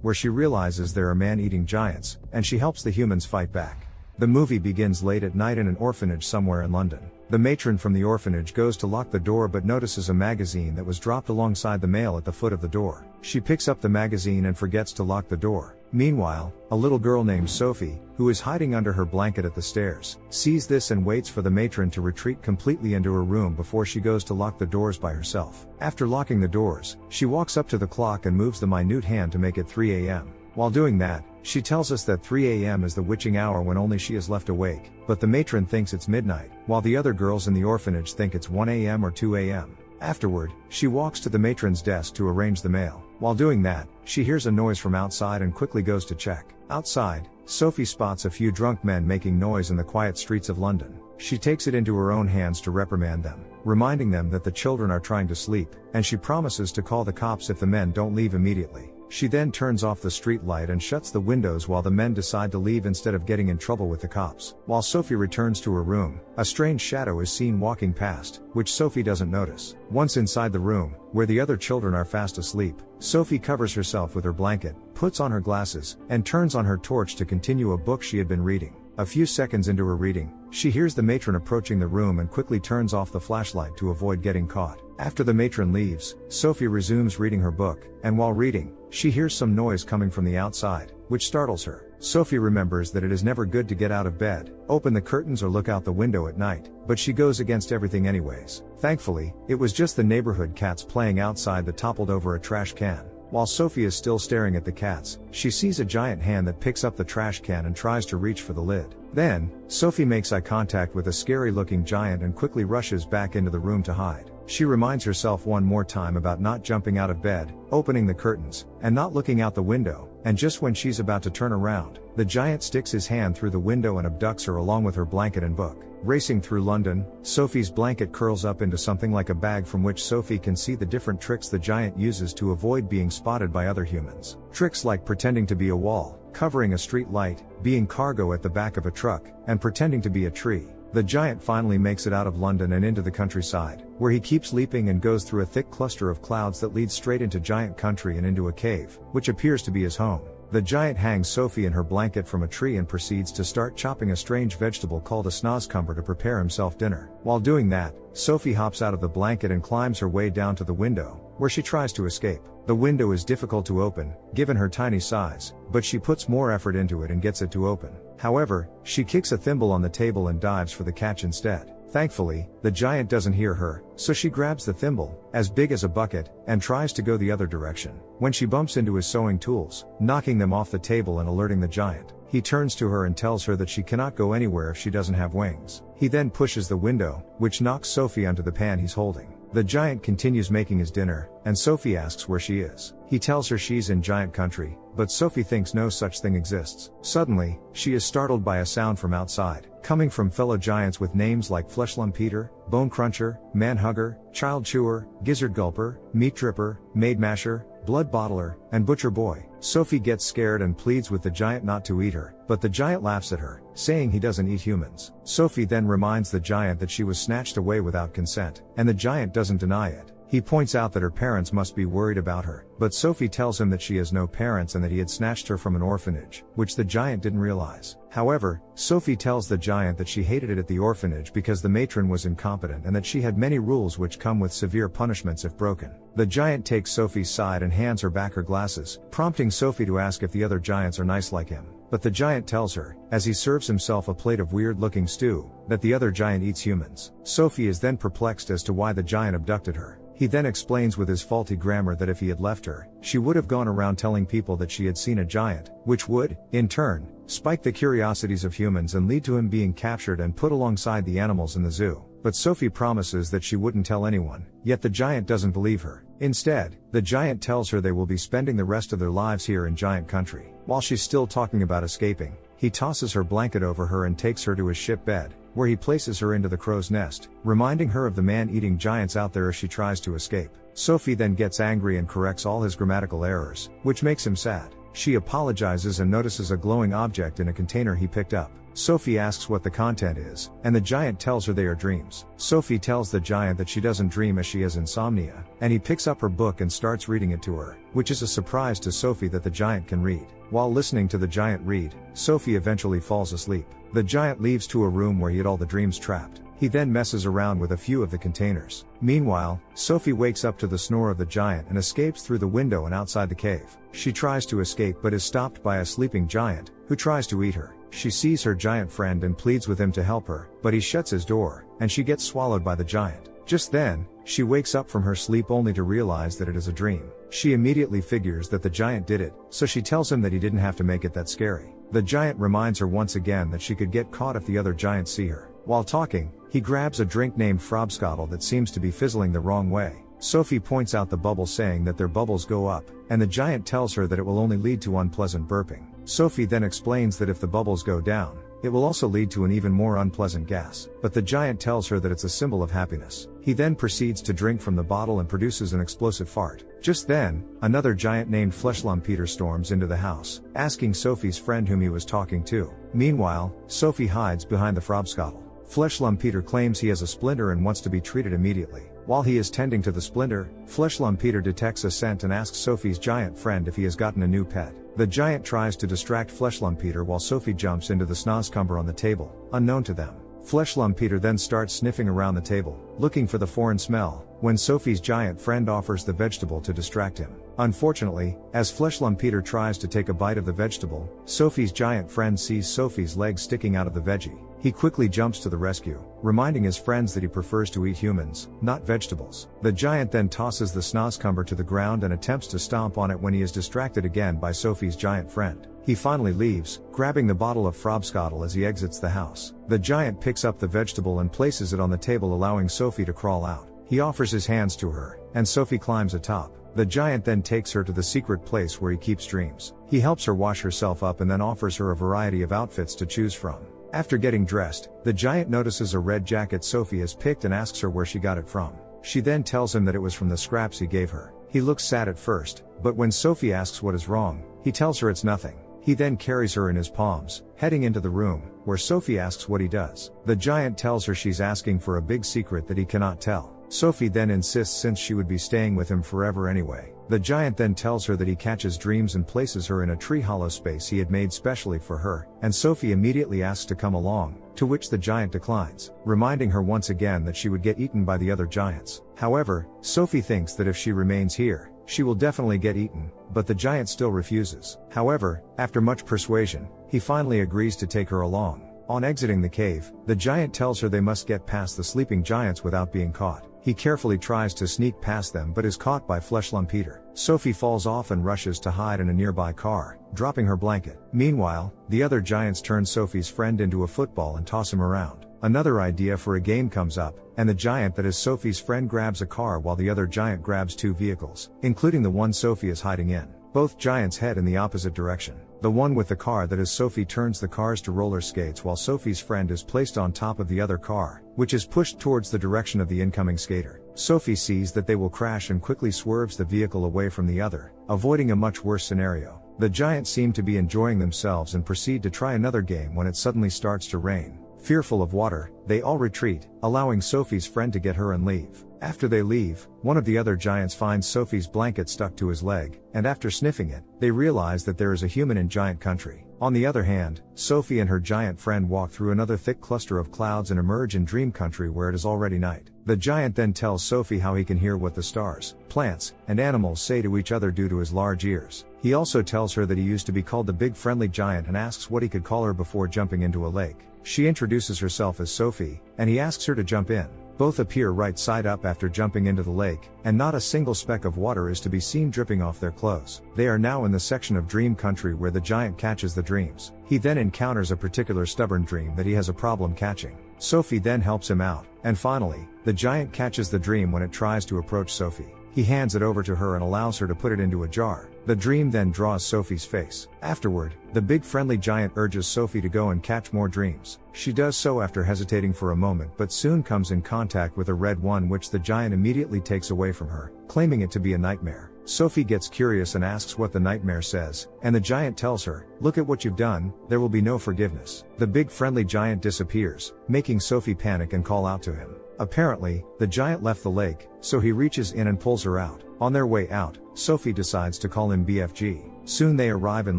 where she realizes there are man-eating giants, and she helps the humans fight back. The movie begins late at night in an orphanage somewhere in London. The matron from the orphanage goes to lock the door but notices a magazine that was dropped alongside the mail at the foot of the door. She picks up the magazine and forgets to lock the door. Meanwhile, a little girl named Sophie, who is hiding under her blanket at the stairs, sees this and waits for the matron to retreat completely into her room before she goes to lock the doors by herself. After locking the doors, she walks up to the clock and moves the minute hand to make it 3 a.m. While doing that, she tells us that 3 a.m. is the witching hour when only she is left awake, but the matron thinks it's midnight, while the other girls in the orphanage think it's 1 a.m. or 2 a.m. Afterward, she walks to the matron's desk to arrange the mail. While doing that, she hears a noise from outside and quickly goes to check. Outside, Sophie spots a few drunk men making noise in the quiet streets of London. She takes it into her own hands to reprimand them, reminding them that the children are trying to sleep, and she promises to call the cops if the men don't leave immediately. She then turns off the street light and shuts the windows while the men decide to leave instead of getting in trouble with the cops. While Sophie returns to her room, a strange shadow is seen walking past, which Sophie doesn't notice. Once inside the room, where the other children are fast asleep, Sophie covers herself with her blanket, puts on her glasses, and turns on her torch to continue a book she had been reading. A few seconds into her reading, she hears the matron approaching the room and quickly turns off the flashlight to avoid getting caught. After the matron leaves, Sophie resumes reading her book, and while reading, she hears some noise coming from the outside, which startles her. Sophie remembers that it is never good to get out of bed, open the curtains or look out the window at night, but she goes against everything anyways. Thankfully, it was just the neighborhood cats playing outside that toppled over a trash can. While Sophie is still staring at the cats, she sees a giant hand that picks up the trash can and tries to reach for the lid. Then, Sophie makes eye contact with a scary-looking giant and quickly rushes back into the room to hide. She reminds herself one more time about not jumping out of bed, opening the curtains, and not looking out the window, and just when she's about to turn around, the giant sticks his hand through the window and abducts her along with her blanket and book. Racing through London, Sophie's blanket curls up into something like a bag from which Sophie can see the different tricks the giant uses to avoid being spotted by other humans. Tricks like pretending to be a wall, covering a street light, being cargo at the back of a truck, and pretending to be a tree. The giant finally makes it out of London and into the countryside, where he keeps leaping and goes through a thick cluster of clouds that leads straight into giant country and into a cave, which appears to be his home. The giant hangs Sophie in her blanket from a tree and proceeds to start chopping a strange vegetable called a snozzcumber to prepare himself dinner. While doing that, Sophie hops out of the blanket and climbs her way down to the window, where she tries to escape. The window is difficult to open, given her tiny size, but she puts more effort into it and gets it to open. However, she kicks a thimble on the table and dives for the catch instead. Thankfully, the giant doesn't hear her, so she grabs the thimble, as big as a bucket, and tries to go the other direction, when she bumps into his sewing tools, knocking them off the table and alerting the giant. He turns to her and tells her that she cannot go anywhere if she doesn't have wings. He then pushes the window, which knocks Sophie onto the pan he's holding. The giant continues making his dinner, and Sophie asks where she is. He tells her she's in giant country, but Sophie thinks no such thing exists. Suddenly, she is startled by a sound from outside, coming from fellow giants with names like Fleshlump Eater, Bone Cruncher, Man Hugger, Child Chewer, Gizzard Gulper, Meat Tripper, Maid Masher, Blood Bottler, and Butcher Boy. Sophie gets scared and pleads with the giant not to eat her, but the giant laughs at her, saying he doesn't eat humans. Sophie then reminds the giant that she was snatched away without consent, and the giant doesn't deny it. He points out that her parents must be worried about her, but Sophie tells him that she has no parents and that he had snatched her from an orphanage, which the giant didn't realize. However, Sophie tells the giant that she hated it at the orphanage because the matron was incompetent and that she had many rules which come with severe punishments if broken. The giant takes Sophie's side and hands her back her glasses, prompting Sophie to ask if the other giants are nice like him. But the giant tells her, as he serves himself a plate of weird-looking stew, that the other giant eats humans. Sophie is then perplexed as to why the giant abducted her. He then explains with his faulty grammar that if he had left her, she would have gone around telling people that she had seen a giant, which would, in turn, spike the curiosities of humans and lead to him being captured and put alongside the animals in the zoo. But Sophie promises that she wouldn't tell anyone, yet the giant doesn't believe her. Instead, the giant tells her they will be spending the rest of their lives here in giant country. While she's still talking about escaping, he tosses her blanket over her and takes her to his ship bed, where he places her into the crow's nest, reminding her of the man-eating giants out there if she tries to escape. Sophie then gets angry and corrects all his grammatical errors, which makes him sad. She apologizes and notices a glowing object in a container he picked up. Sophie asks what the content is, and the giant tells her they are dreams. Sophie tells the giant that she doesn't dream as she has insomnia, and he picks up her book and starts reading it to her, which is a surprise to Sophie that the giant can read. While listening to the giant read, Sophie eventually falls asleep. The giant leaves to a room where he had all the dreams trapped. He then messes around with a few of the containers. Meanwhile, Sophie wakes up to the snore of the giant and escapes through the window and outside the cave. She tries to escape but is stopped by a sleeping giant, who tries to eat her. She sees her giant friend and pleads with him to help her, but he shuts his door, and she gets swallowed by the giant. Just then, she wakes up from her sleep only to realize that it is a dream. She immediately figures that the giant did it, so she tells him that he didn't have to make it that scary. The giant reminds her once again that she could get caught if the other giants see her. While talking, he grabs a drink named Frobscottle that seems to be fizzling the wrong way. Sophie points out the bubble, saying that their bubbles go up, and the giant tells her that it will only lead to unpleasant burping. Sophie then explains that if the bubbles go down, it will also lead to an even more unpleasant gas, but the giant tells her that it's a symbol of happiness. He then proceeds to drink from the bottle and produces an explosive fart. Just then, another giant named Fleshlumppeter storms into the house, asking Sophie's friend whom he was talking to. Meanwhile, Sophie hides behind the Frobscottle. Fleshlumppeter claims he has a splinter and wants to be treated immediately. While he is tending to the splinter, Fleshlumppeter detects a scent and asks Sophie's giant friend if he has gotten a new pet. The giant tries to distract Fleshlumppeter while Sophie jumps into the Snozcumber on the table, unknown to them. Fleshlumppeter then starts sniffing around the table, looking for the foreign smell, when Sophie's giant friend offers the vegetable to distract him. Unfortunately, as Fleshlumppeter tries to take a bite of the vegetable, Sophie's giant friend sees Sophie's leg sticking out of the veggie. He quickly jumps to the rescue, reminding his friends that he prefers to eat humans, not vegetables. The giant then tosses the Snozcumber to the ground and attempts to stomp on it when he is distracted again by Sophie's giant friend. He finally leaves, grabbing the bottle of Frobscottle as he exits the house. The giant picks up the vegetable and places it on the table, allowing Sophie to crawl out. He offers his hands to her, and Sophie climbs atop. The giant then takes her to the secret place where he keeps dreams. He helps her wash herself up and then offers her a variety of outfits to choose from. After getting dressed, the giant notices a red jacket Sophie has picked and asks her where she got it from. She then tells him that it was from the scraps he gave her. He looks sad at first, but when Sophie asks what is wrong, he tells her it's nothing. He then carries her in his palms, heading into the room, where Sophie asks what he does. The giant tells her she's asking for a big secret that he cannot tell. Sophie then insists since she would be staying with him forever anyway. The giant then tells her that he catches dreams and places her in a tree hollow space he had made specially for her, and Sophie immediately asks to come along, to which the giant declines, reminding her once again that she would get eaten by the other giants. However, Sophie thinks that if she remains here, she will definitely get eaten, but the giant still refuses. However, after much persuasion, he finally agrees to take her along. On exiting the cave, the giant tells her they must get past the sleeping giants without being caught. He carefully tries to sneak past them but is caught by Fleshlumppeter. Sophie falls off and rushes to hide in a nearby car, dropping her blanket. Meanwhile, the other giants turn Sophie's friend into a football and toss him around. Another idea for a game comes up, and the giant that is Sophie's friend grabs a car while the other giant grabs two vehicles, including the one Sophie is hiding in. Both giants head in the opposite direction. The one with the car that is Sophie turns the cars to roller skates while Sophie's friend is placed on top of the other car, which is pushed towards the direction of the incoming skater. Sophie sees that they will crash and quickly swerves the vehicle away from the other, avoiding a much worse scenario. The giants seem to be enjoying themselves and proceed to try another game when it suddenly starts to rain. Fearful of water, they all retreat, allowing Sophie's friend to get her and leave. After they leave, one of the other giants finds Sophie's blanket stuck to his leg, and after sniffing it, they realize that there is a human in giant country. On the other hand, Sophie and her giant friend walk through another thick cluster of clouds and emerge in dream country where it is already night. The giant then tells Sophie how he can hear what the stars, plants, and animals say to each other due to his large ears. He also tells her that he used to be called the Big Friendly Giant and asks what he could call her before jumping into a lake. She introduces herself as Sophie, and he asks her to jump in. Both appear right side up after jumping into the lake, and not a single speck of water is to be seen dripping off their clothes. They are now in the section of dream country where the giant catches the dreams. He then encounters a particular stubborn dream that he has a problem catching. Sophie then helps him out, and finally, the giant catches the dream when it tries to approach Sophie. He hands it over to her and allows her to put it into a jar. The dream then draws Sophie's face. Afterward, the Big Friendly Giant urges Sophie to go and catch more dreams. She does so after hesitating for a moment but soon comes in contact with a red one which the giant immediately takes away from her, claiming it to be a nightmare. Sophie gets curious and asks what the nightmare says, and the giant tells her, "Look at what you've done, there will be no forgiveness." The big friendly giant disappears, making Sophie panic and call out to him. Apparently, the giant left the lake, so he reaches in and pulls her out. On their way out, Sophie decides to call him BFG. Soon they arrive in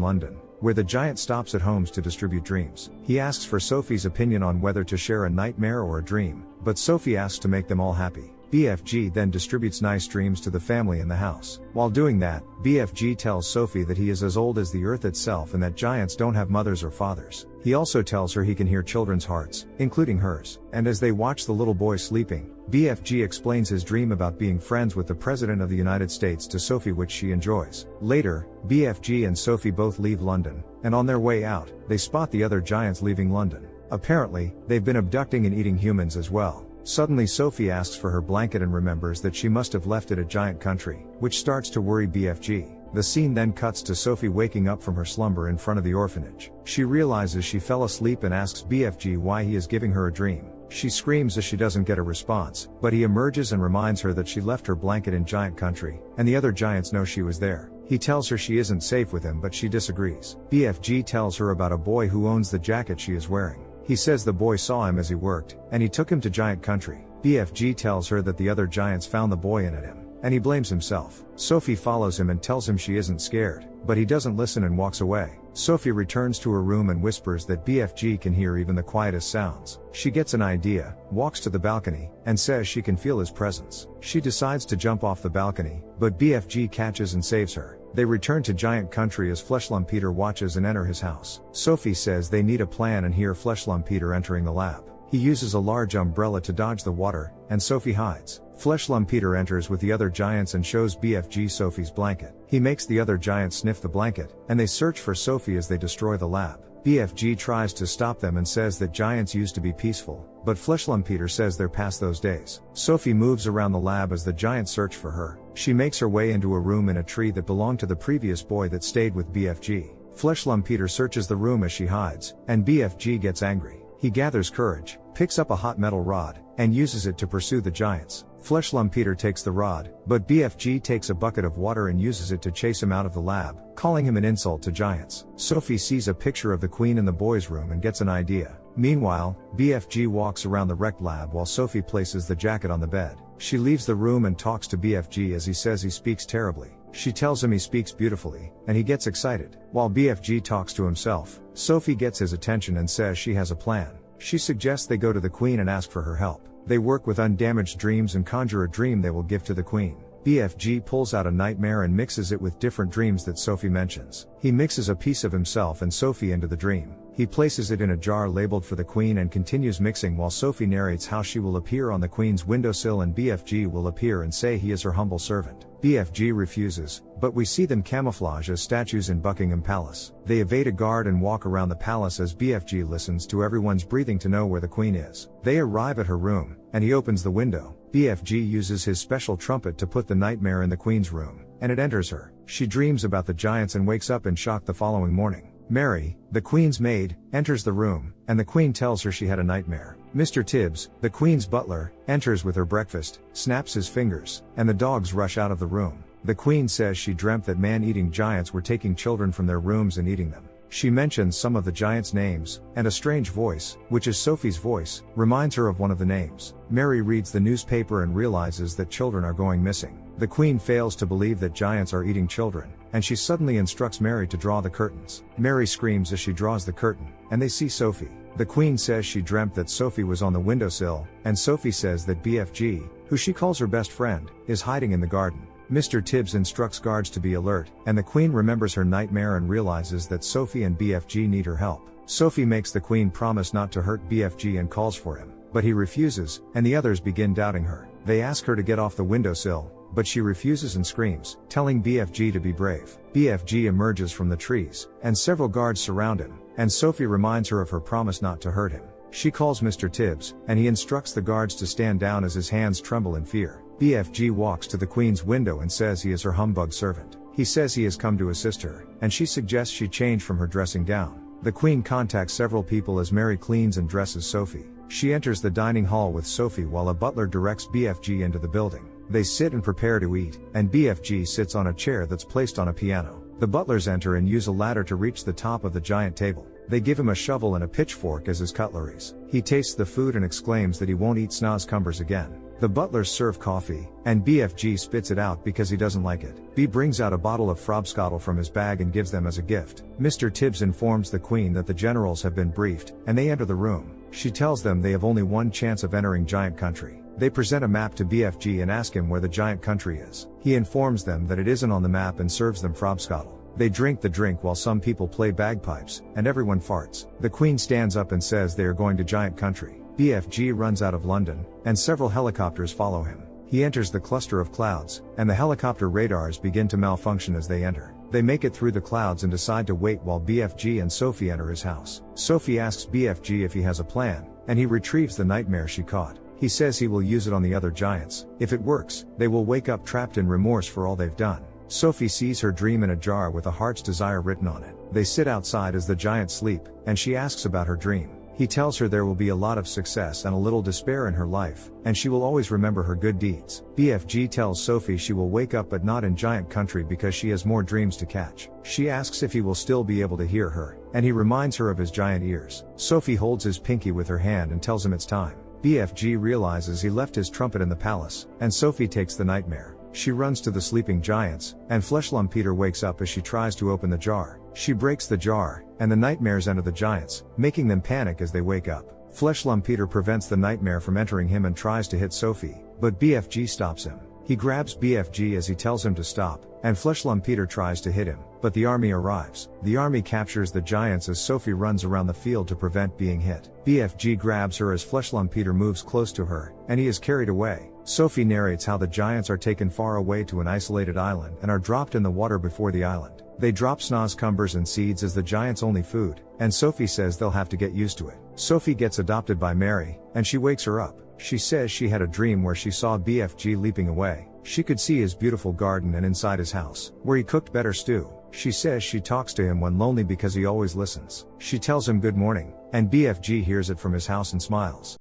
London, where the giant stops at homes to distribute dreams. He asks for Sophie's opinion on whether to share a nightmare or a dream, but Sophie asks to make them all happy. BFG then distributes nice dreams to the family in the house. While doing that, BFG tells Sophie that he is as old as the earth itself and that giants don't have mothers or fathers. He also tells her he can hear children's hearts, including hers. And as they watch the little boy sleeping, BFG explains his dream about being friends with the President of the United States to Sophie, which she enjoys. Later, BFG and Sophie both leave London, and on their way out, they spot the other giants leaving London. Apparently, they've been abducting and eating humans as well. Suddenly Sophie asks for her blanket and remembers that she must have left it at Giant Country, which starts to worry BFG. The scene then cuts to Sophie waking up from her slumber in front of the orphanage. She realizes she fell asleep and asks BFG why he is giving her a dream. She screams as she doesn't get a response, but he emerges and reminds her that she left her blanket in Giant Country, and the other giants know she was there. He tells her she isn't safe with him, but she disagrees. BFG tells her about a boy who owns the jacket she is wearing. He says the boy saw him as he worked, and he took him to Giant Country. BFG tells her that the other giants found the boy and at him, and he blames himself. Sophie follows him and tells him she isn't scared, but he doesn't listen and walks away. Sophie returns to her room and whispers that BFG can hear even the quietest sounds. She gets an idea, walks to the balcony, and says she can feel his presence. She decides to jump off the balcony, but BFG catches and saves her. They return to Giant Country as Fleshlumpeter watches and enter his house. Sophie says they need a plan and hear Fleshlumpeter entering the lab. He uses a large umbrella to dodge the water, and Sophie hides. Fleshlumpeter enters with the other giants and shows BFG Sophie's blanket. He makes the other giants sniff the blanket, and they search for Sophie as they destroy the lab. BFG tries to stop them and says that giants used to be peaceful, but Fleshlumpeter says they're past those days. Sophie moves around the lab as the giants search for her. She makes her way into a room in a tree that belonged to the previous boy that stayed with BFG. Fleshlumpeter searches the room as she hides, and BFG gets angry. He gathers courage, picks up a hot metal rod, and uses it to pursue the giants. Fleshlumpeter takes the rod, but BFG takes a bucket of water and uses it to chase him out of the lab, calling him an insult to giants. Sophie sees a picture of the queen in the boys' room and gets an idea. Meanwhile, BFG walks around the wrecked lab while Sophie places the jacket on the bed. She leaves the room and talks to BFG as he says he speaks terribly. She tells him he speaks beautifully, and he gets excited. While BFG talks to himself, Sophie gets his attention and says she has a plan. She suggests they go to the queen and ask for her help. They work with undamaged dreams and conjure a dream they will give to the queen. BFG pulls out a nightmare and mixes it with different dreams that Sophie mentions. He mixes a piece of himself and Sophie into the dream. He places it in a jar labeled for the queen and continues mixing while Sophie narrates how she will appear on the queen's windowsill and BFG will appear and say he is her humble servant. BFG refuses, but we see them camouflage as statues in Buckingham Palace. They evade a guard and walk around the palace as BFG listens to everyone's breathing to know where the queen is. They arrive at her room, and he opens the window. BFG uses his special trumpet to put the nightmare in the queen's room, and it enters her. She dreams about the giants and wakes up in shock the following morning. Mary, the queen's maid, enters the room, and the queen tells her she had a nightmare. Mr. Tibbs, the queen's butler, enters with her breakfast, snaps his fingers, and the dogs rush out of the room. The queen says she dreamt that man-eating giants were taking children from their rooms and eating them. She mentions some of the giants' names, and a strange voice, which is Sophie's voice, reminds her of one of the names. Mary reads the newspaper and realizes that children are going missing. The queen fails to believe that giants are eating children, and she suddenly instructs Mary to draw the curtains. Mary screams as she draws the curtain, and they see Sophie. The queen says she dreamt that Sophie was on the windowsill, and Sophie says that BFG, who she calls her best friend, is hiding in the garden. Mr. Tibbs instructs guards to be alert, and the queen remembers her nightmare and realizes that Sophie and BFG need her help. Sophie makes the queen promise not to hurt BFG and calls for him, but he refuses, and the others begin doubting her. They ask her to get off the windowsill, but she refuses and screams, telling BFG to be brave. BFG emerges from the trees, and several guards surround him, and Sophie reminds her of her promise not to hurt him. She calls Mr. Tibbs, and he instructs the guards to stand down as his hands tremble in fear. BFG walks to the queen's window and says he is her humbug servant. He says he has come to assist her, and she suggests she change from her dressing gown. The queen contacts several people as Mary cleans and dresses Sophie. She enters the dining hall with Sophie while a butler directs BFG into the building. They sit and prepare to eat, and BFG sits on a chair that's placed on a piano. The butlers enter and use a ladder to reach the top of the giant table. They give him a shovel and a pitchfork as his cutleries. He tastes the food and exclaims that he won't eat snozcumbers again. The butlers serve coffee, and BFG spits it out because he doesn't like it. B brings out a bottle of Frobscottle from his bag and gives them as a gift. Mr. Tibbs informs the Queen that the generals have been briefed, and they enter the room. She tells them they have only one chance of entering Giant Country. They present a map to BFG and ask him where the Giant Country is. He informs them that it isn't on the map and serves them Frobscottle. They drink the drink while some people play bagpipes, and everyone farts. The Queen stands up and says they are going to Giant Country. BFG runs out of London, and several helicopters follow him. He enters the cluster of clouds, and the helicopter radars begin to malfunction as they enter. They make it through the clouds and decide to wait while BFG and Sophie enter his house. Sophie asks BFG if he has a plan, and he retrieves the nightmare she caught. He says he will use it on the other giants. If it works, they will wake up trapped in remorse for all they've done. Sophie sees her dream in a jar with a heart's desire written on it. They sit outside as the giants sleep, and she asks about her dream. He tells her there will be a lot of success and a little despair in her life, and she will always remember her good deeds. BFG tells Sophie she will wake up but not in Giant Country because she has more dreams to catch. She asks if he will still be able to hear her, and he reminds her of his giant ears. Sophie holds his pinky with her hand and tells him it's time. BFG realizes he left his trumpet in the palace, and Sophie takes the nightmare. She runs to the sleeping giants, and Fleshlump Peter wakes up as she tries to open the jar. She breaks the jar, and the nightmares enter the giants, making them panic as they wake up. Fleshlump Peter prevents the nightmare from entering him and tries to hit Sophie, but BFG stops him. He grabs BFG as he tells him to stop, and Fleshlump Peter tries to hit him, but the army arrives. The army captures the giants as Sophie runs around the field to prevent being hit. BFG grabs her as Fleshlump Peter moves close to her, and he is carried away. Sophie narrates how the giants are taken far away to an isolated island and are dropped in the water before the island. They drop snozcumbers and seeds as the giants' only food, and Sophie says they'll have to get used to it. Sophie gets adopted by Mary, and she wakes her up. She says she had a dream where she saw BFG leaping away. She could see his beautiful garden and inside his house, where he cooked better stew. She says she talks to him when lonely because he always listens. She tells him good morning, and BFG hears it from his house and smiles.